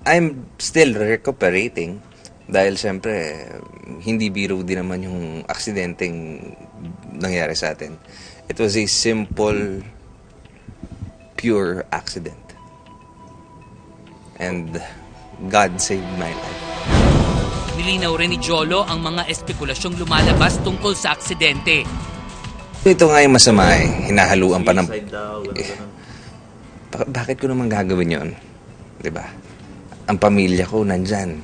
I'm still recuperating dahil syempre hindi biro din naman yung aksidenteng nangyari sa atin. It was a simple, pure accident. And God saved my life. Nilinaw rin ni Jolo ang mga espekulasyong lumalabas tungkol sa aksidente. Ito nga yung masama eh. Hinahaluan pa ng... Bakit ko naman gagawin yun? Diba? Ang pamilya ko nandyan.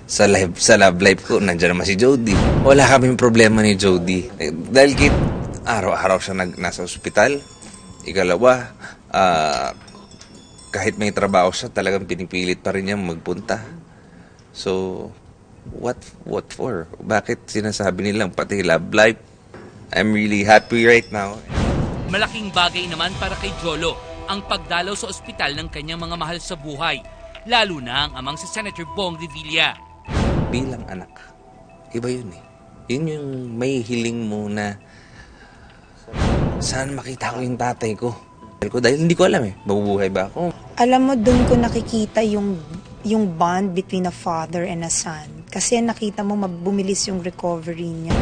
Sa love life ko, nandyan naman si Jody. Wala kaming problema ni Jody. Dahil araw-araw siya nasa ospital. Ikalawa, kahit may trabaho siya, talagang pinipilit pa rin niya magpunta. So, what for? Bakit sinasabi nilang pati love life? I'm really happy right now. Malaking bagay naman para kay Jolo ang pagdalaw sa ospital ng kanyang mga mahal sa buhay, lalo na ang amang si Senator Bong Revilla. Bilang anak, iba yun eh. Yun yung may hiling mo na saan makita ko yung tatay ko. Dahil hindi ko alam eh, mabubuhay ba ako? Alam mo, doon ko nakikita yung bond between a father and a son. Kasi nakita mo bumilis yung recovery niya.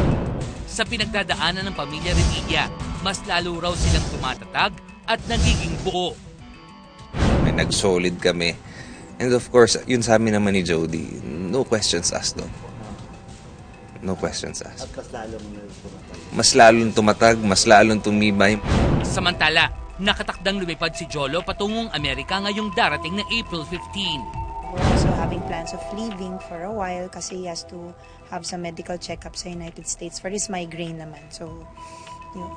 Sa pinagdadaanan ng pamilya Revilla, mas lalo raw silang tumatatag at nagiging buo. May nag-solid kami. And of course, yun sa amin naman ni Jody, no questions asked doon. No questions asked. At mas lalong tumatag, mas lalong tumibay. Samantala, nakatakdang lumipad si Jolo patungong Amerika ngayong darating na April 15. We're also having plans of leaving for a while kasi he has to have some medical check-up sa United States for his migraine naman. So, yun.